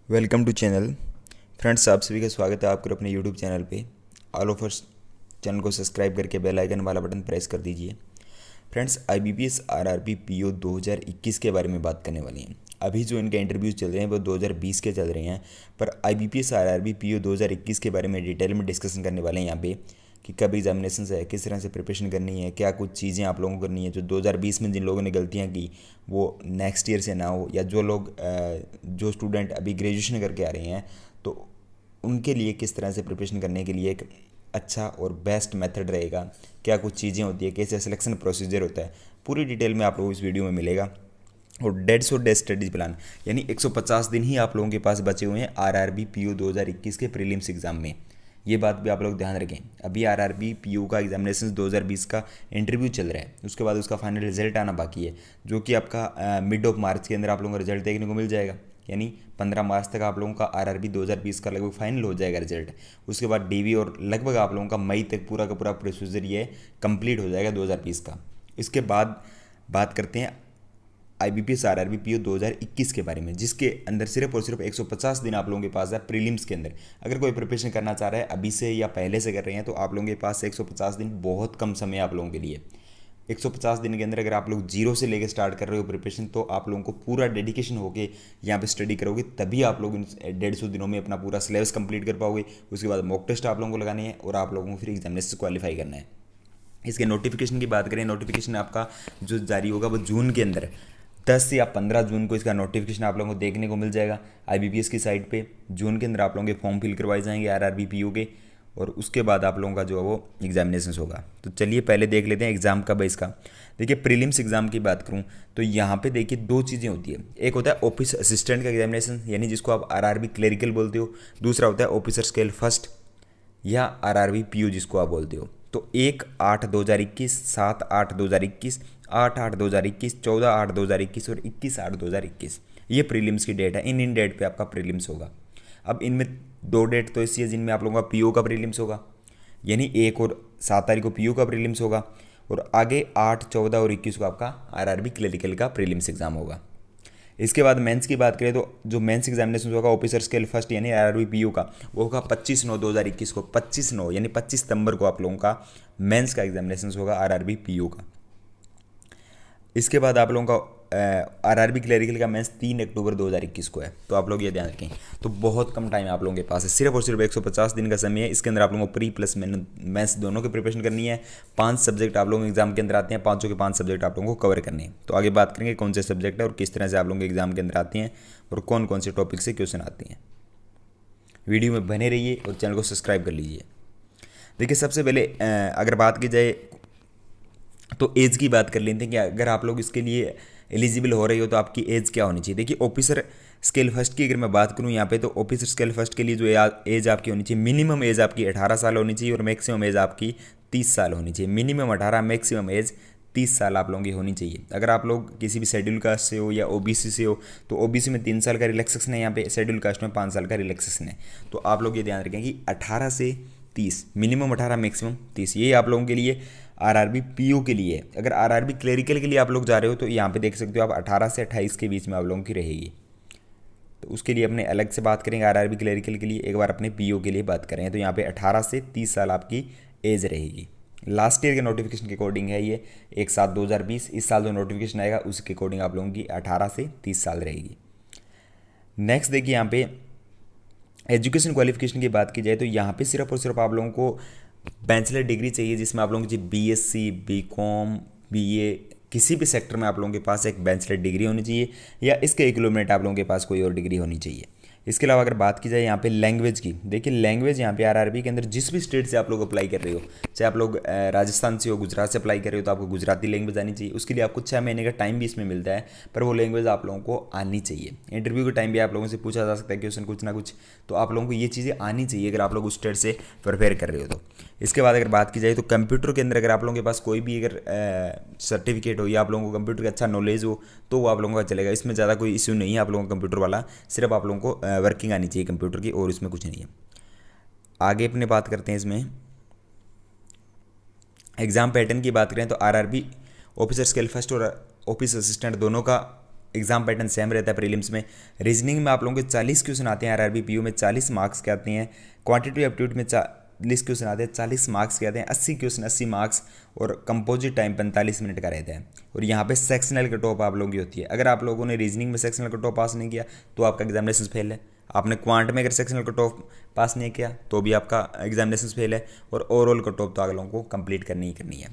Welcome to channel. Friends, आप सभी का स्वागत है आपको अपने यूट्यूब चैनल पे। ऑल ऑफ अस चैनल को सब्सक्राइब करके बेल आइकन वाला बटन प्रेस कर दीजिए। फ्रेंड्स, आईबीपीएस आरआरबी पीओ 2021 के बारे में बात करने वाली हैं। अभी जो इनके इंटरव्यूज चल रहे हैं वो 2020 के चल रहे हैं, पर आईबीपीएस आरआरबी पीओ 2021 के बारे में डिटेल में डिस्कशन करने वाले हैं यहाँ पे कि कब एग्जामिनेशन है, किस तरह से प्रिपरेशन करनी है, क्या कुछ चीज़ें आप लोगों को करनी है जो 2020 में जिन लोगों ने गलतियाँ की वो नेक्स्ट ईयर से ना हो, या जो स्टूडेंट अभी ग्रेजुएशन करके आ रहे हैं तो उनके लिए किस तरह से प्रिपरेशन करने के लिए एक अच्छा और बेस्ट मेथड रहेगा, क्या कुछ चीज़ें होती है, कैसे सिलेक्शन प्रोसीजर होता है, पूरी डिटेल में आप लोगों को इस वीडियो में मिलेगा। और 150 डे स्टडीज प्लान यानी 150 दिन ही आप लोगों के पास बचे हुए हैं आरआरबी पीओ 2021 के प्रीलिम्स एग्जाम में। ये बात भी आप लोग ध्यान रखें। अभी आरआरबी पीओ का एग्जामिनेशन 2020 का इंटरव्यू चल रहा है, उसके बाद उसका फाइनल रिजल्ट आना बाकी है, जो कि आपका मिड ऑफ मार्च के अंदर आप लोगों का रिजल्ट देखने को मिल जाएगा। यानी 15 मार्च तक आप लोगों का आरआरबी 2020 का लगभग फाइनल हो जाएगा रिजल्ट। उसके बाद डीवी और लगभग आप लोगों का मई तक पूरा का पूरा प्रोसीजर ये कंप्लीट हो जाएगा 2020 का। इसके बाद बात करते हैं आईबीपीएस आरआरबी पीओ 2021 के बारे में, जिसके अंदर सिर्फ और सिर्फ 150 दिन आप लोगों के पास है प्रीलिम्स के अंदर। अगर कोई प्रिपरेशन करना चाह रहा है अभी से या पहले से कर रहे हैं तो आप लोगों के पास 150 दिन बहुत कम समय है आप लोगों के लिए। 150 दिन के अंदर अगर आप लोग जीरो से लेकर स्टार्ट कर रहे हो प्रिपरेशन, तो आप लोगों को पूरा डेडिकेशन होके यहाँ पे स्टडी करोगे, तभी आप लोग इन 150 दिनों में अपना पूरा सिलेबस कंप्लीट कर पाओगे। उसके बाद मॉक टेस्ट आप लोगों को लगाने हैं और आप लोगों को फिर एग्जामिनेशन क्वालिफाई करना है। इसके नोटिफिकेशन की बात करें, नोटिफिकेशन आपका जो जारी होगा वो जून के अंदर 10 या 15 जून को इसका नोटिफिकेशन आप लोगों को देखने को मिल जाएगा आईबीपीएस की साइट पे। जून के अंदर आप लोगों के फॉर्म फिल करवाए जाएंगे आरआरबी पीओ के, और उसके बाद आप लोगों का जो है वो एग्जामिनेशन होगा। तो चलिए पहले देख लेते हैं एग्जाम कब है इसका। देखिए, प्रीलिम्स एग्जाम की बात करूं तो यहाँ पे देखिए दो चीज़ें होती है। एक होता है ऑफिस असिस्टेंट का एग्जामिनेशन, यानी जिसको आप आरआरबी क्लरिकल बोलते हो। दूसरा होता है ऑफिसर स्केल फर्स्ट या आरआरबी पीओ जिसको आप बोलते हो। तो 1/8/2021, 7/8/2021, 8/8/2021, 14/8/2021 और 21/8/2021 ये प्रीलिम्स की डेट है। इन डेट पे आपका प्रीलिम्स होगा। अब इनमें दो डेट तो ऐसी है जिनमें आप लोगों का पीओ का प्रीलिम्स होगा, यानी 1 और 7 तारीख को पीओ का प्रीलिम्स होगा, और आगे 8, 14 और 21 को आपका आरआरबी क्लरिकल का प्रीलिम्स एग्जाम होगा। इसके बाद मेंस की बात करें तो जो मेंस एग्जामिनेशन होगा ऑफिसर स्केल फर्स्ट यानी आरआरबी पीओ का, वो होगा 25/9/2021 को। 25/9 यानी 25 सितंबर को आप लोगों का मेंस का एग्जामिनेशन होगा आरआरबी पीओ का। इसके बाद आप लोगों का आरआरबी क्लरिकल का मेंस 3 अक्टूबर 2021 को है। तो आप लोग ये ध्यान रखें। तो बहुत कम टाइम आप लोगों के पास है, सिर्फ और सिर्फ 150 दिन का समय है। इसके अंदर आप लोगों को प्री प्लस मेंस दोनों की प्रिपरेशन करनी है। 5 सब्जेक्ट आप लोगों के एग्जाम के अंदर आते हैं, 5 के 5 सब्जेक्ट आप लोगों को कवर करने हैं। तो आगे बात करेंगे कौन से सब्जेक्ट है और किस तरह से आप लोगों के एग्जाम के अंदर आते हैं और कौन कौन से टॉपिक से क्वेश्चन आते हैं। वीडियो में बने रहिए और चैनल को सब्सक्राइब कर लीजिए। देखिए, सबसे पहले अगर बात की जाए तो एज की बात कर लेते हैं कि अगर आप लोग इसके लिए एलिजिबल हो रहे हो तो आपकी एज क्या होनी चाहिए। देखिए, ऑफिसर स्केल फर्स्ट की अगर मैं बात करूं यहाँ पे, तो ऑफिसर स्केल फर्स्ट के लिए जो एज आपकी होनी चाहिए, मिनिमम एज आपकी 18 साल होनी चाहिए और मैक्सिमम एज आपकी 30 साल होनी चाहिए। मिनिमम 18, मैक्सिमम एज 30 साल आप लोगों की होनी चाहिए। अगर आप लोग किसी भी शेड्यूल कास्ट से हो या ओबीसी से हो तो ओबीसी में 3 साल का रिलैक्सेशन है, यहाँ पे शेड्यूल कास्ट में 5 साल का रिलैक्सेशन है। तो आप लोग ये ध्यान रखें कि 18 से 30, मिनिमम 18, मैक्सिमम 30, ये आप लोगों के लिए आरआरबी पीओ के लिए। अगर आरआरबी क्लरिकल के लिए आप लोग जा रहे हो तो यहाँ पे देख सकते हो आप 18 से 28 के बीच में आप लोगों की रहेगी। तो उसके लिए अपने अलग से बात करेंगे आरआरबी क्लरिकल के लिए। एक बार अपने पीओ के लिए बात करें तो यहाँ पे 18 से 30 साल आपकी एज रहेगी। लास्ट ईयर के नोटिफिकेशन के अकॉर्डिंग है ये 1/7/2020। इस साल जो नोटिफिकेशन आएगा उसके अकॉर्डिंग आप लोगों की 18 से 30 साल रहेगी। नेक्स्ट देखिए, यहाँ पे एजुकेशन क्वालिफिकेशन की बात की जाए तो यहाँ पे सिर्फ और सिर्फ आप लोगों को बैचलर डिग्री चाहिए, जिसमें आप लोगों की बीएससी, बीकॉम, बीए, किसी भी सेक्टर में आप लोगों के पास एक बैचलर डिग्री होनी चाहिए या इसके इक्विवेलेंट आप लोगों के पास कोई और डिग्री होनी चाहिए। इसके अलावा अगर बात की जाए यहाँ पे लैंग्वेज की, देखिए लैंग्वेज यहाँ पे आरआरबी के अंदर जिस भी स्टेट से आप लोग अप्लाई कर रहे हो, चाहे आप लोग राजस्थान से हो, गुजरात से अप्लाई कर रहे हो, तो आपको गुजराती लैंग्वेज आनी चाहिए। उसके लिए आपको 6 महीने का टाइम भी इसमें मिलता है, पर वो लैंग्वेज आप लोगों को आनी चाहिए। इंटरव्यू के टाइम भी आप लोगों से पूछा जा सकता है क्वेश्चन कुछ ना कुछ, तो आप लोगों को ये चीज़ें आनी चाहिए अगर आप लोग उस स्टेट से प्रिपेयर कर रहे हो तो। इसके बाद अगर बात की जाए तो कंप्यूटर के अंदर अगर आप लोगों के पास कोई भी अगर सर्टिफिकेट हो या आप लोगों को कंप्यूटर का अच्छा नॉलेज हो तो वो आप लोगों का चलेगा। इसमें ज़्यादा कोई इश्यू नहीं है आप लोगों को कंप्यूटर वाला, सिर्फ आप लोगों को वर्किंग आनी चाहिए कंप्यूटर की, और इसमें कुछ नहीं है। आगे अपने बात करते हैं इसमें एग्ज़ाम पैटर्न की बात करें तो आरआरबी ऑफिसर स्केल फर्स्ट और ऑफिस असिस्टेंट दोनों का एग्जाम पैटर्न सेम रहता है प्रीलिम्स में। रीजनिंग में आप लोगों के 40 क्वेश्चन आते हैं, आरआरबी पीओ में 40 मार्क्स के आते हैं, क्वांटिटी एप्टीट्यूड में 40 क्वेश्चन आते हैं, 40 मार्क्स के आते हैं, 80 क्वेश्चन 80 मार्क्स, और कंपोजिट टाइम 45 मिनट का रहता है। और यहाँ पे सेक्शनल कट ऑफ आप लोगों की होती है। अगर आप लोगों ने रीजनिंग में सेक्शनल कट ऑफ पास नहीं किया तो आपका एग्जामिनेशन फेल है। आपने क्वांट में अगर सेक्शनल कट ऑफ पास नहीं किया तो भी आपका एग्जामिनेशन फेल है। और ओवरऑल कट ऑफ तो आप लोगों को कंप्लीट करनी ही करनी है।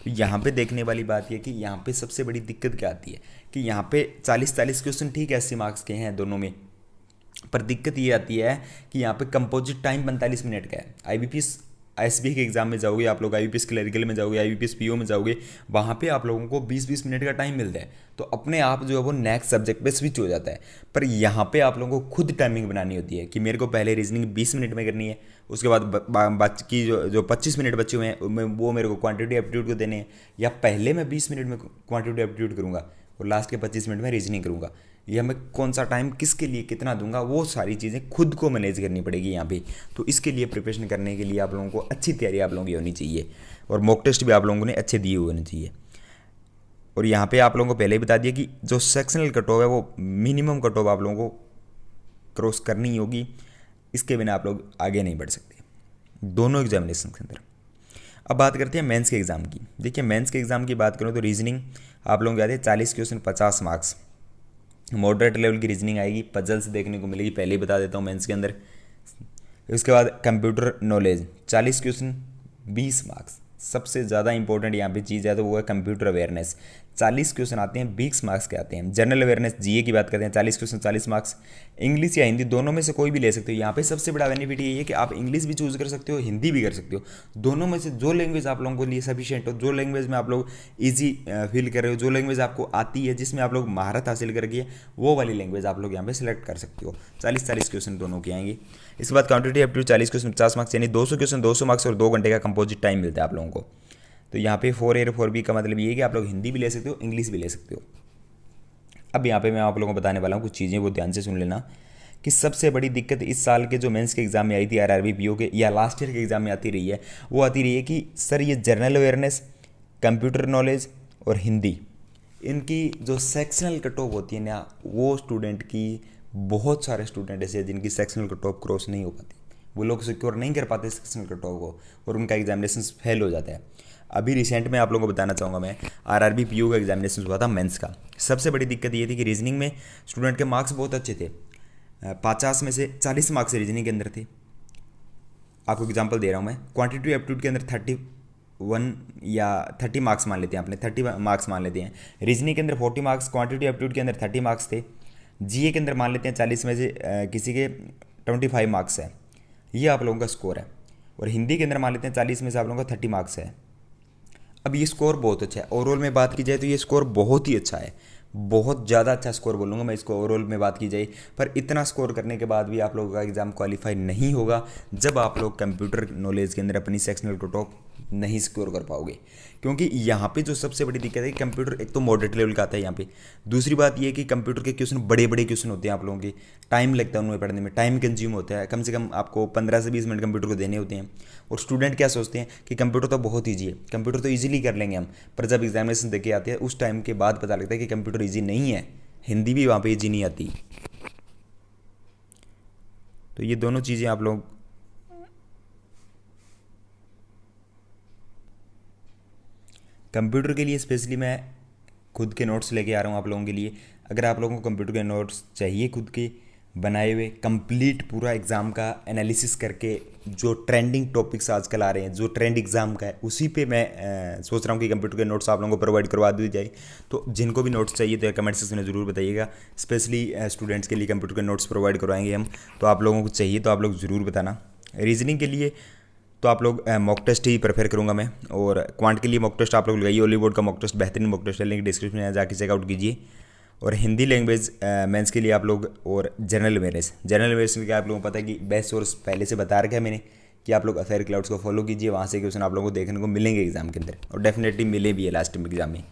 तो यहाँ पे देखने वाली बात यह कि यहाँ पे सबसे बड़ी दिक्कत क्या आती है कि यहाँ पे 40 क्वेश्चन ठीक है 80 मार्क्स के हैं दोनों में, पर दिक्कत ये आती है कि यहाँ पे कंपोजिट टाइम 45 मिनट का है। आईबीपीएस एसबी के एग्जाम में जाओगे आप लोग, आईबीपीएस क्लरिकल में जाओगे, आईबीपीएस पीओ में जाओगे, वहाँ पे आप लोगों को 20-20 मिनट का टाइम मिलता है, तो अपने आप जो है वो नेक्स्ट सब्जेक्ट पे स्विच हो जाता है। पर यहाँ पे आप लोगों को खुद टाइमिंग बनानी होती है कि मेरे को पहले रीजनिंग 20 मिनट में करनी है, उसके बाद बाकी जो 25 मिनट बचे हुए हैं वो मेरे को क्वांटिटी एप्टीट्यूड को देने हैं, या पहले मैं 20 मिनट में क्वांटिटी एप्टीट्यूड करूँगा और लास्ट के 25 मिनट में रीजनिंग करूँगा, या मैं कौन सा टाइम किसके लिए कितना दूंगा, वो सारी चीज़ें खुद को मैनेज करनी पड़ेगी यहाँ पे। तो इसके लिए प्रिपरेशन करने के लिए आप लोगों को अच्छी तैयारी आप लोगों की होनी चाहिए, और मॉक टेस्ट भी आप लोगों ने अच्छे दिए हुए होने चाहिए। और यहाँ पे आप लोगों को पहले ही बता दिया कि जो सेक्शनल कट ऑफ है वो मिनिमम कट ऑफ आप लोगों को क्रॉस करनी होगी, इसके बिना आप लोग आगे नहीं बढ़ सकते दोनों एग्जामिनेशन के अंदर। अब बात करते हैं मेंस के एग्ज़ाम की। देखिए मेंस के एग्ज़ाम की बात करूँ तो रीजनिंग आप लोगों के आते हैं 40 क्वेश्चन 50 मार्क्स, मॉडरेट लेवल की रीजनिंग आएगी, पजल्स देखने को मिलेगी, पहले ही बता देता हूँ मेंस के अंदर। उसके बाद कंप्यूटर नॉलेज 40 क्वेश्चन 20 मार्क्स, सबसे ज़्यादा इंपॉर्टेंट यहाँ पे चीज़ है तो वो है कंप्यूटर अवेयरनेस, 40 क्वेश्चन आते हैं 20 मार्क्स के आते हैं। जनरल अवेयरनेस जीए की बात करते हैं 40 क्वेश्चन 40 मार्क्स, इंग्लिश या हिंदी दोनों में से कोई भी ले सकते हो। यहाँ पे सबसे बड़ा बेनिफिट ये है कि आप इंग्लिश भी चूज़ कर सकते हो, हिंदी भी कर सकते हो, दोनों में से जो लैंग्वेज आप लोगों के लिए सफिशिएंट हो, जो लैंग्वेज में आप लोग ईजी फील कर रहे हो, जो लैंग्वेज आपको आती है, जिसमें आप लोग महारत हासिल करके वो वाली लैंग्वेज आप लोग यहाँ पे सिलेक्ट कर सकते हो। 40 क्वेश्चन दोनों के आएंगे। इसके बाद क्वांटिटी एप्टीट्यूड 40 क्वेश्चन 50 मार्क्स, यानी 200 क्वेश्चन 200 मार्क्स और 2 घंटे का कंपोजिट टाइम मिलता है आप लोगों को। तो यहाँ पे 4A 4B का मतलब ये है कि आप लोग हिंदी भी ले सकते हो, इंग्लिश भी ले सकते हो। अब यहाँ पे मैं आप लोगों को बताने वाला हूँ कुछ चीज़ें, वो ध्यान से सुन लेना कि सबसे बड़ी दिक्कत इस साल के जो मेंस के एग्जाम में आई थी आरआरबी पीओ के, या लास्ट ईयर के एग्जाम में आती रही है, वो आती रही है कि सर ये जनरल अवेयरनेस, कंप्यूटर नॉलेज और हिंदी, इनकी जो सेक्शनल कट ऑफ होती है ना, वो स्टूडेंट की बहुत सारे स्टूडेंट ऐसे हैं जिनकी सेक्शनल कट ऑफ क्रॉस नहीं हो पाती, वो लोग सिक्योर नहीं कर पाते सेक्शनल कट ऑफ को, और उनका एग्जामिनेशन फेल हो जाता है। अभी रिसेंट में आप लोगों को बताना चाहूँगा मैं, आरआरबी पीओ का एग्जामिनेशन हुआ था मेंस का। सबसे बड़ी दिक्कत ये थी कि रीजनिंग में स्टूडेंट के मार्क्स बहुत अच्छे थे, 50 में से 40 मार्क्स रीजनिंग के अंदर थे। आपको एग्जांपल दे रहा हूँ मैं, क्वांटिटी एप्टीट्यूड के अंदर 31 या 30 मार्क्स मान लेते हैं, अपने 30 मार्क्स मान लेते हैं। रीजनिंग के अंदर 40 मार्क्स, क्वांटिटी एप्टीट्यूड के अंदर 30 मार्क्स थे। जीए के अंदर मान लेते हैं 40 में से किसी के 25 मार्क्स है, ये आप लोगों का स्कोर है। और हिंदी के अंदर मान लेते हैं 40 में से आप लोगों का 30 मार्क्स है। अब ये स्कोर बहुत अच्छा है, ओवरऑल में बात की जाए तो ये स्कोर बहुत ही अच्छा है, बहुत ज़्यादा अच्छा स्कोर बोलूँगा मैं इसको ओवरऑल में बात की जाए। पर इतना स्कोर करने के बाद भी आप लोगों का एग्ज़ाम क्वालिफाई नहीं होगा जब आप लोग कंप्यूटर नॉलेज के अंदर अपनी सेक्शनल कट ऑफ नहीं स्कोर कर पाओगे, क्योंकि यहाँ पे जो सबसे बड़ी दिक्कत है कि कंप्यूटर एक तो मॉडरेट लेवल का आता है यहाँ पे, दूसरी बात ये है कि कंप्यूटर के क्वेश्चन बड़े बड़े क्वेश्चन होते हैं आप लोगों के, टाइम लगता है उनमें पढ़ने में, टाइम कंज्यूम होता है, कम से कम आपको 15 से 20 मिनट कंप्यूटर को देने होते हैं। और स्टूडेंट क्या सोचते हैं कि कंप्यूटर तो बहुत ईजी है, कंप्यूटर तो ईजिली कर लेंगे हम, पर जब एग्जामिनेशन देके आते हैं उस टाइम के बाद पता लगता है कि कंप्यूटर ईजी नहीं है, हिंदी भी वहाँ पर ईजी नहीं आती। तो ये दोनों चीज़ें आप लोग कंप्यूटर के लिए स्पेशली मैं खुद के नोट्स लेके आ रहा हूँ आप लोगों के लिए। अगर आप लोगों को कंप्यूटर के नोट्स चाहिए खुद के बनाए हुए, कंप्लीट पूरा एग्ज़ाम का एनालिसिस करके, जो ट्रेंडिंग टॉपिक्स आजकल आ रहे हैं, जो ट्रेंड एग्ज़ाम का है, उसी पे मैं सोच रहा हूँ कि कंप्यूटर के नोट्स आप लोगों को प्रोवाइड करवा दी जाए। तो जिनको भी नोट्स चाहिए तो कमेंट सेक्शन में ज़रूर बताइएगा, स्पेशली स्टूडेंट्स के लिए कंप्यूटर के नोट्स प्रोवाइड करवाएंगे हम। तो आप लोगों को चाहिए तो आप लोग ज़रूर बताना। रीजनिंग के लिए तो आप लोग मॉक टेस्ट ही प्रेफर करूंगा मैं, और क्वांट के लिए मॉक टेस्ट आप लोग लगाइए, ओली बोर्ड का मॉक टेस्ट बेहतरीन मॉक टेस्ट है, लिंक डिस्क्रिप्शन में जाके चेकआउट कीजिए। और हिंदी लैंग्वेज मेंस के लिए आप लोग, और जनरल अवेयरनेस के आप लोगों को पता है कि बेस्ट सोर्स पहले से बता रखा है मैंने कि आप लोग अफेयर क्लाउड्स को फॉलो कीजिए, वहाँ से क्वेश्चन आप लोगों को देखने को मिलेंगे एग्जाम के अंदर, और डेफिनेटली मिले भी है लास्ट में एग्जाम में।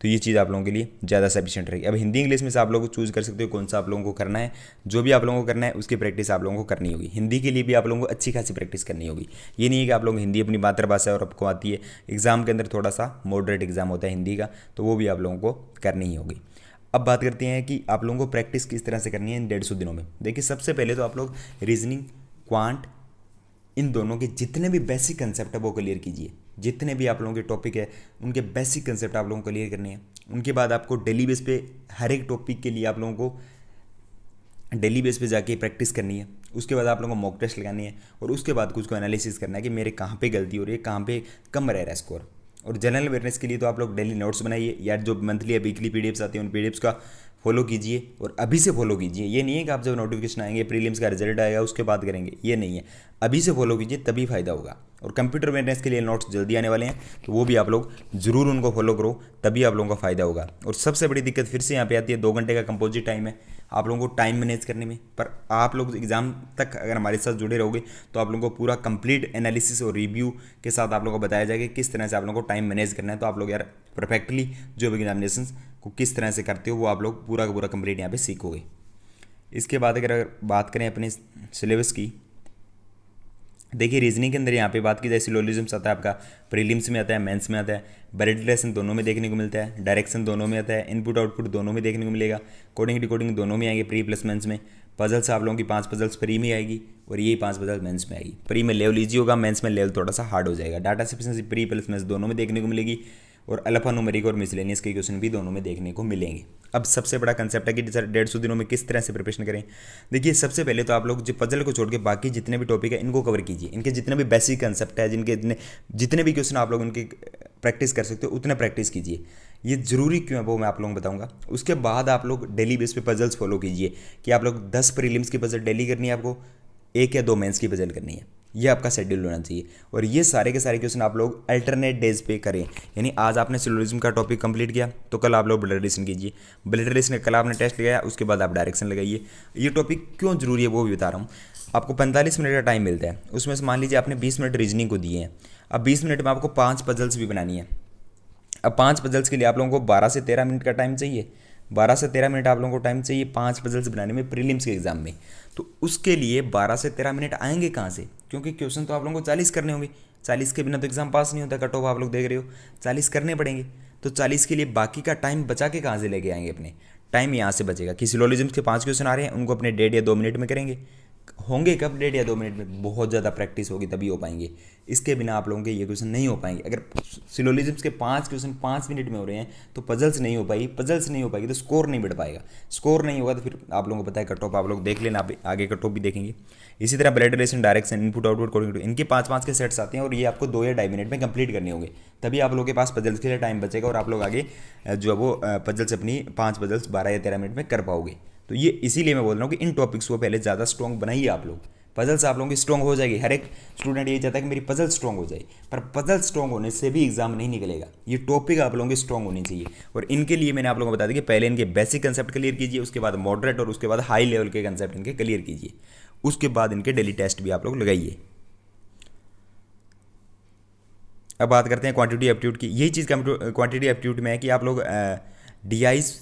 तो ये चीज़ आप लोगों के लिए ज़्यादा सफिशिएंट रहेगी। अब हिंदी इंग्लिश में से आप लोग चूज़ कर सकते हो कौन सा आप लोगों को करना है, जो भी आप लोगों को करना है उसकी प्रैक्टिस आप लोगों को करनी होगी। हिंदी के लिए भी आप लोगों को अच्छी खासी प्रैक्टिस करनी होगी। ये नहीं है कि आप लोग हिंदी अपनी मातृभाषा है और आपको आती है, एग्जाम के अंदर थोड़ा सा मॉडरेट एग्जाम होता है हिंदी का, तो वो भी आप लोगों को करनी ही होगी। अब बात करते हैं कि आप लोगों को प्रैक्टिस किस तरह से करनी है इन 150 दिनों में। देखिए सबसे पहले तो आप लोग रीजनिंग, क्वांट, इन दोनों के जितने भी बेसिक कंसेप्ट है वो क्लियर कीजिए। जितने भी आप लोगों के टॉपिक है उनके बेसिक कंसेप्ट आप लोगों को क्लियर करने हैं। उनके बाद आपको डेली बेस पे हर एक टॉपिक के लिए आप लोगों को डेली बेस पे जाके प्रैक्टिस करनी है। उसके बाद आप लोगों को मॉक टेस्ट लगानी है और उसके बाद कुछ को एनालिसिस करना है कि मेरे कहाँ पे गलती हो रही है, कहाँ पे कम रह रहा है स्कोर। और जनरल अवेयरनेस के लिए तो आप लोग डेली नोट्स बनाइए या जो मंथली या वीकली पीडीएफ्स आती हैं उन पीडीएफ्स का फॉलो कीजिए और अभी से फॉलो कीजिए। ये नहीं है कि आप जब नोटिफिकेशन आएंगे, प्रीलिम्स का रिजल्ट आएगा उसके बाद करेंगे, ये नहीं है। अभी से फॉलो कीजिए तभी फायदा होगा। और कंप्यूटर अवेयरनेस के लिए नोट्स जल्दी आने वाले हैं तो वो भी आप लोग जरूर उनको फॉलो करो, तभी आप लोगों का फायदा होगा। और सबसे बड़ी दिक्कत फिर से यहाँ पे आती है, 2 घंटे का कंपोजिट टाइम है आप लोगों को टाइम मैनेज करने में। पर आप लोग एग्जाम तक अगर हमारे साथ जुड़े रहोगे तो आप लोगों को पूरा कंप्लीट एनालिसिस और रिव्यू के साथ आप लोगों को बताया जाएगा किस तरह से आप लोगों को टाइम मैनेज करना है। तो आप लोग यार परफेक्टली जो भी एग्जामिनेशन को किस तरह से करते हो वो आप लोग पूरा का पूरा कंप्लीट यहाँ पे सीखोगे। इसके बाद अगर बात करें अपने सिलेबस की, देखिए रीजनिंग के अंदर यहाँ पे बात की जाए सिलोजिज्म्स आता है आपका, प्रीलिम्स में आता है, मेंस में आता है, बैरिड लेसन दोनों में देखने को मिलता है, डायरेक्शन दोनों में आता है, इनपुट आउटपुट दोनों में देखने को मिलेगा, कोडिंग डिकोडिंग दोनों में आएंगे प्री प्लस मेंस में। पजल्स आप लोगों की 5 पजल्स प्री में आएगी और यही 5 पजल मेंस में आएगी। प्री में लेवल ईजी होगा, मेंस में लेवल थोड़ा सा हार्ड हो जाएगा। Data sufficiency pre plus mains दोनों में देखने को मिलेगी और अल्फा न्यूमेरिक और मिसलेनियस के क्वेश्चन भी दोनों में देखने को मिलेंगे। अब सबसे बड़ा कंसेप्ट है कि सर 150 दिनों में किस तरह से प्रिपरेशन करें। देखिए सबसे पहले तो आप लोग जो पजल को छोड़ के बाकी जितने भी टॉपिक है इनको कवर कीजिए। इनके जितने भी बेसिक कंसेप्ट है, जिनके जितने भी क्वेश्चन आप लोग उनकी प्रैक्टिस कर सकते हो उतने प्रैक्टिस कीजिए। ये जरूरी क्यों है वो मैं आप लोगों को बताऊंगा। उसके बाद आप लोग डेली बेस पे पजल्स फॉलो कीजिए कि आप लोग 10 प्रीलिम्स की पजल डेली करनी है, आपको 1 या 2 मेंस की पजल करनी है। ये आपका शेड्यूल होना चाहिए और ये सारे के सारे क्वेश्चन आप लोग अल्टरनेट डेज पे करें। यानी आज आपने सिलोजिज्म का टॉपिक कंप्लीट किया तो कल आप लोग ब्लड रिलेशन कीजिए, ब्लड रिलेशन कल आपने टेस्ट लगाया उसके बाद आप डायरेक्शन लगाइए। ये टॉपिक क्यों जरूरी है वो भी बता रहा हूँ। आपको 45 मिनट का टाइम मिलता है, उसमें से मान लीजिए आपने 20 मिनट रीजनिंग को दिए हैं। अब 20 मिनट में आपको 5 पजल्स भी बनानी है। अब 5 पजल्स के लिए आप लोगों को 12 से 13 मिनट का टाइम चाहिए। 12 से 13 मिनट आप लोगों को टाइम चाहिए 5 पजल्स बनाने में प्रीलिम्स के एग्जाम में। तो उसके लिए 12 से 13 मिनट आएंगे कहाँ से, क्योंकि क्वेश्चन तो आप लोगों को 40 करने होंगे। 40 के बिना तो एग्जाम पास नहीं होता, कट ऑफ आप लोग देख रहे हो, 40 करने पड़ेंगे। तो 40 के लिए बाकी का टाइम बचा के कहाँ से लेके आएंगे अपने, टाइम यहाँ से बचेगा कि सिलोजिज्म के 5 क्वेश्चन आ रहे हैं उनको अपने 1.5 या 2 मिनट में करेंगे। होंगे कब, 1.5 या 2 मिनट में, बहुत ज़्यादा प्रैक्टिस होगी तभी हो पाएंगे। इसके बिना आप लोगों के ये क्वेश्चन नहीं हो पाएंगे। अगर सिलोजिज्म के 5 क्वेश्चन 5 मिनट में हो रहे हैं तो पजल्स नहीं हो पाएगी, पजल्स नहीं हो पाएगी तो स्कोर नहीं बढ़ पाएगा। स्कोर नहीं होगा तो फिर आप लोगों को पता है कट ऑफ आप लोग देख लेना, आप आगे कट ऑफ भी देखेंगे। इसी तरह blood relation, direction, input output, coding, इनके 5-5 के सेट्स आते हैं और ये आपको 2 या 2.5 मिनट में कंप्लीट करने होंगे। तभी आप लोगों के पास पजल्स के लिए टाइम बचेगा और आप लोग आगे जो है वो पजल्स अपनी 5 पजल्स 12 या 13 मिनट में कर पाओगे। तो ये इसीलिए मैं बोल रहा हूँ कि इन टॉपिक्स को पहले ज़्यादा स्ट्रॉन्ग बनाइए आप लोग। पजल्स आप लोगों की स्ट्रॉन्ग हो जाएगी। हर एक स्टूडेंट यही चाहता है कि मेरी पजल स्ट्रॉन्ग हो जाए, पर पजल स्ट्रॉन्ग होने से भी एग्जाम नहीं निकलेगा। ये टॉपिक आप लोगों की स्ट्रॉन्ग होनी चाहिए और इनके लिए मैंने आप लोगों को बता दिया कि पहले इनके बेसिक कंसेप्ट क्लियर कीजिए, उसके बाद मॉडरेट और उसके बाद हाई लेवल के कंसेप्ट इनके क्लियर कीजिए। उसके बाद इनके डेली टेस्ट भी आप लोग लगाइए। अब बात करते हैं क्वांटिटी एप्टीट्यूड की। यही चीज़ क्वांटिटी एप्टीट्यूड में है कि आप लोग डीआईज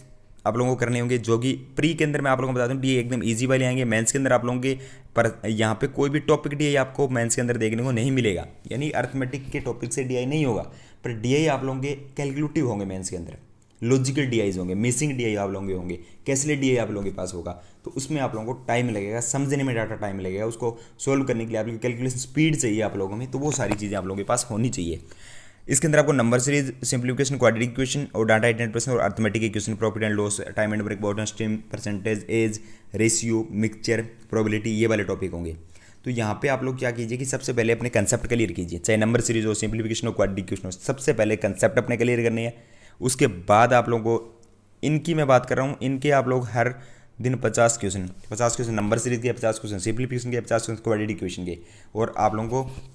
आप लोगों को करने होंगे, जो कि प्री के अंदर मैं आप लोगों को बता दूं डी एकदम इजी वाले आएंगे। मेंस के अंदर आप लोगों के पर यहाँ पे कोई भी टॉपिक डी आपको मेंस के अंदर देखने को नहीं मिलेगा। यानी अर्थमेटिक के टॉपिक से डीआई नहीं होगा, पर डीआई आप लोगों के कैलकुलेटिव होंगे मेंस के अंदर, लॉजिकल डीआईज होंगे, मिसिंग डीआई आप लोगों के होंगे, कैसलेट डीआई आप लोगों के पास होगा। तो उसमें आप लोगों को टाइम लगेगा, समझने में डाटा टाइम लगेगा, उसको सोल्व करने के लिए आपकी कैलकुलेशन स्पीड चाहिए आप लोगों में। तो वो सारी चीज़ें आप लोगों के पास होनी चाहिए। इसके अंदर आपको number series, simplification, quadratic equation और डाटा आइडेंटिफिकेशन और arithmetic equation, profit and loss, time and break, bottom stream, percentage, age, ratio, mixture, probability, ये वाले टॉपिक होंगे। तो यहाँ पे आप लोग क्या कीजिए कि सबसे पहले अपने कंसेप्ट क्लियर कीजिए, चाहे नंबर सीरीज हो, सिंप्लीफिकेशन हो, क्वाड्रेटिक इक्वेशन हो, सबसे पहले कंसेप्ट अपने क्लियर करने हैं। उसके बाद आप लोगों को इनकी मैं बात कर रहा हूँ, इनके आप लोग हर दिन 50 क्वेश्चन नंबर सीरीज के, 50 क्वेश्चन सिंप्लीफिकेशन के, 50 क्वेश्चन क्वाड्रेटिक इक्वेशन के, और आप लोगों को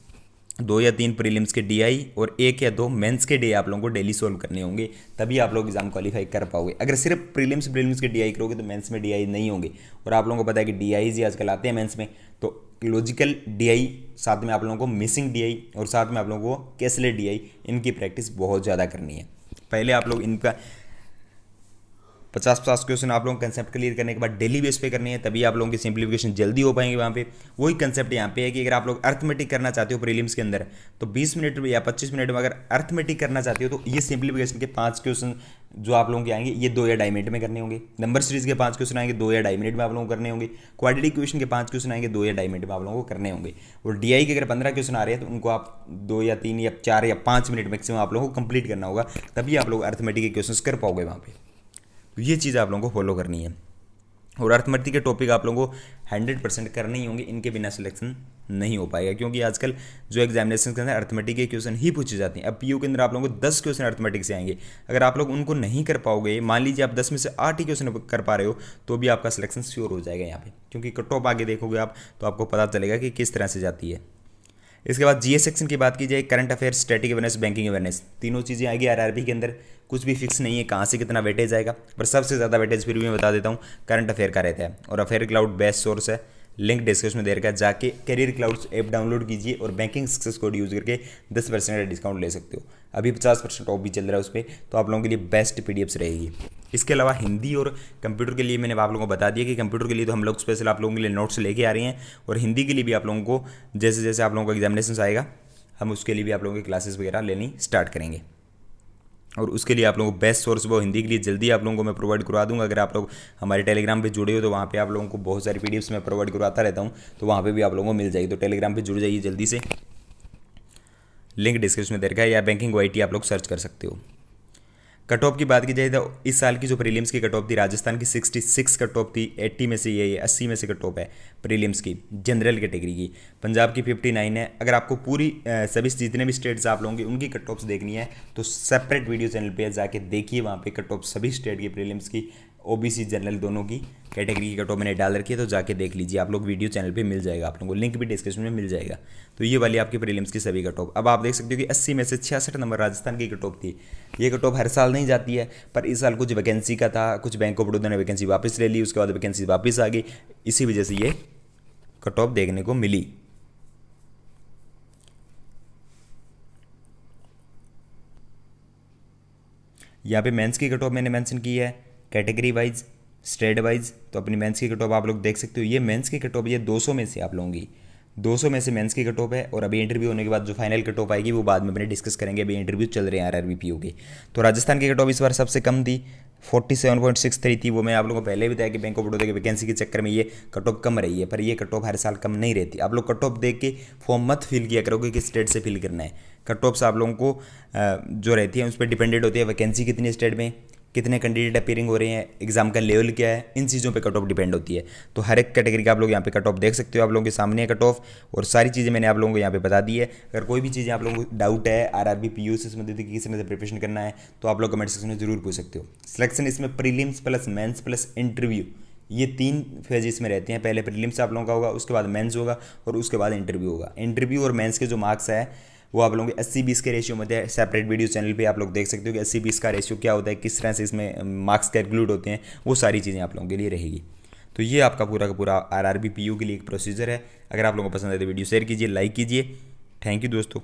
2 या 3 प्रीलिम्स के डीआई और 1 या 2 मेंस के डीआई आप लोगों को डेली सोल्व करने होंगे। तभी आप लोग एग्जाम क्वालिफाई कर पाओगे। अगर सिर्फ प्रीलिम्स के डीआई करोगे तो मेंस में डीआई नहीं होंगे। और आप लोगों को पता है कि डीआईज ही आजकल आते हैं मेंस में, तो लॉजिकल डीआई, साथ में आप लोगों को मिसिंग डीआई और साथ में आप लोगों को कैसलेट डीआई, इनकी प्रैक्टिस बहुत ज़्यादा करनी है। पहले आप लोग इनका 50 क्वेश्चन आप लोगों को कंसेप्ट क्लियर करने के बाद डेली बेस पे करनी है, तभी आप लोगों की सिंप्लीफिकेशन जल्दी हो पाएंगे वहाँ पे। वही कंसेप्ट यहाँ पे है कि अगर आप लोग अर्थमेटिक करना चाहते हो प्रीलिम्स के अंदर, तो 20 मिनट में या 25 मिनट में अगर अर्थमेटिक करना चाहते हो, तो ये सिंप्लीफिकेशन के 5 क्वेश्चन जो आप लोगों के आएंगे ये 2 या ढाई मिनट में करने होंगे। नंबर सीरीज के 5 क्वेश्चन आएंगे 2 या ढाई मिनट में आप लोगों को करने होंगे। क्वाड्रेटिक इक्वेशन के 5 क्वेश्चन आएंगे 2 या ढाई मिनट में आप लोगों को करने होंगे। और डीआई के अगर 15 क्वेश्चन आ रहे हैं तो उनको आप 2 या 3 या 4 या 5 मिनट मैक्सिमम आप लोगों को कंप्लीट करना होगा, तभी आप लोग अर्थमेटिक के क्वेश्चन कर पाओगे वहाँ पे। तो ये चीज़ आप लोगों को फॉलो करनी है। और अर्थमेटिक के टॉपिक आप लोगों को 100% करने ही होंगे, इनके बिना सिलेक्शन नहीं हो पाएगा, क्योंकि आजकल जो एग्जामिनेशन के अंदर अर्थमेटिक के क्वेश्चन ही पूछे जाते हैं। अब पीयू के अंदर आप लोगों को 10 क्वेश्चन अर्थमेटिक से आएंगे, अगर आप लोग उनको नहीं कर पाओगे, मान लीजिए आप 10 में से 8 ही क्वेश्चन कर पा रहे हो, तो भी आपका सिलेक्शन श्योर हो जाएगा यहाँ पे, क्योंकि कट ऑफ आगे देखोगे आप तो आपको पता चलेगा कि किस तरह से जाती है। इसके बाद जीएस सेक्शन की बात की जाए, current affairs, static awareness, banking awareness, तीनों चीज़ें आएगी आरआरबी के अंदर। कुछ भी फिक्स नहीं है कहाँ से कितना वेटेज आएगा, पर सबसे ज़्यादा वेटेज फिर भी मैं बता देता हूँ करंट अफेयर का रहता है। और अफेयर क्लाउड बेस्ट सोर्स है, लिंक डिस्क्रिप्शन में दे रखा है, जाके करियर क्लाउड्स ऐप डाउनलोड कीजिए और बैंकिंग सक्सेस कोड यूज़ करके 10% का डिस्काउंट ले सकते हो। अभी 50% ऑफ भी चल रहा है उस पर, तो आप लोगों के लिए बेस्ट पीडीएफ्स रहेगी। इसके अलावा हिंदी और कंप्यूटर के लिए मैंने आप लोगों को बता दिया कि कंप्यूटर के लिए तो हम लोग स्पेशल आप लोगों के लिए नोट्स लेके आ रहे हैं, और हिंदी के लिए भी आप लोगों को जैसे जैसे आप लोगों को एग्जामिनेशन आएगा हम उसके लिए भी आप लोगों की क्लासेस वगैरह लेनी स्टार्ट करेंगे। और उसके लिए आप लोगों को बेस्ट सोर्स वो हिंदी के लिए जल्दी आप लोगों को मैं प्रोवाइड करवा दूंगा। अगर आप लोग हमारे टेलीग्राम पे जुड़े हो तो वहाँ पे आप लोगों को बहुत सारी पीडीएफ्स मैं प्रोवाइड करवाता रहता हूँ, तो वहाँ पे भी आप लोगों को मिल जाएगी। तो टेलीग्राम पे जुड़ जाइए जल्दी से, लिंक डिस्क्रिप्शन में दे रखा है, या बैंकिंग OIT आप लोग सर्च कर सकते हो। कट ऑफ की बात की जाए तो इस साल की जो प्रीलिम्स की कट ऑफ थी, राजस्थान की 66 कट ऑफ थी, 80 में से ये 80 में से कट ऑफ है प्रीलिम्स की जनरल कैटेगरी की। पंजाब की 59 है। अगर आपको पूरी सभी जितने भी स्टेट्स आप लोगों की उनकी कट ऑफ्स देखनी है तो सेपरेट वीडियो चैनल पे जाके देखिए, वहाँ पे कट ऑफ सभी स्टेट की प्रीलिम्स की, OBC जनरल दोनों की कैटेगरी की कट ऑफ मैंने डाल रखी है, तो जाके देख लीजिए आप लोग, वीडियो चैनल पे मिल जाएगा, आप लोगों को लिंक भी डिस्क्रिप्शन में मिल जाएगा। तो ये वाली आपकी प्रीलिम्स की सभी कट ऑफ। अब आप देख सकते हो कि 80 में से 66 नंबर राजस्थान की कट ऑफ थी। ये कट ऑफ हर साल नहीं जाती है, पर इस साल कुछ वैकेंसी का था, कुछ बैंक ऑफ बड़ौदा ने वैकेंसी वापस ले ली, उसके बाद वैकेंसी वापस आ गई, इसी वजह से ये कट ऑफ देखने को मिली। यहाँ पे मेंस की कट ऑफ मैंने मेंशन की है कैटेगरी वाइज, स्टेट वाइज। तो अपनी मेंस की कट ऑफ आप लोग देख सकते हो, ये मेंस की कट ऑफ ये 200 में से आप लोगों की 200 में से मेंस की कट ऑफ है। और अभी इंटरव्यू होने के बाद जो फाइनल कट ऑफ आएगी वो बाद में अपने डिस्कस करेंगे, अभी इंटरव्यू चल रहे हैं आरआरबी पीओ के। तो राजस्थान की कट ऑफ इस बार सबसे कम थी, 47.63 थी। वो मैं आप लोगों को पहले भी बताया कि बैंक ऑफ बड़ौदा की वैकेंसी के चक्कर में ये कट ऑफ कम रही है, पर ये कट ऑफ हर साल कम नहीं रहती। आप लोग कट ऑफ देख के फॉर्म मत फिल किया करोगे कि स्टेट से फिल करना है। कट ऑफ्स आप लोगों को जो रहती है उस पर डिपेंडेंट होती है, वैकेंसी कितनी स्टेट में, कितने कैंडिडेट अपीयरिंग हो रहे हैं, एग्जाम का लेवल क्या है, इन चीज़ों पे कट ऑफ डिपेंड होती है। तो हर एक कैटेगरी का आप लोग यहाँ पे कट ऑफ देख सकते हो, आप लोगों के सामने है कट ऑफ, और सारी चीज़ें मैंने आप लोगों को यहाँ पे बता दी है। अगर कोई भी चीज़ें आप लोगों को डाउट है आरआरबी पीयू से संबंधित किसी तरह से प्रिपरेशन करना है तो आप लोग कमेंट सेक्शन में जरूर पूछ सकते हो। सिलेक्शन इसमें prelims plus mains plus interview, ये 3 फेज इसमें रहते हैं। पहले प्रीलिम्स आप लोगों का होगा, उसके बाद मेंस होगा, और उसके बाद इंटरव्यू होगा। इंटरव्यू और मेंस के जो मार्क्स है वो आप लोगों के 80-20 के रेशियो में है। सेपरेट वीडियो चैनल पे आप लोग देख सकते हो कि 80-20 का रेशियो क्या होता है, किस तरह से इसमें मार्क्स कैलकुलेट होते हैं, वो सारी चीज़ें आप लोगों के लिए रहेगी। तो ये आपका पूरा का पूरा आरआरबी पीयू के लिए एक प्रोसीजर है। अगर आप लोगों को पसंद है तो वीडियो शेयर कीजिए, लाइक कीजिए। थैंक यू दोस्तों।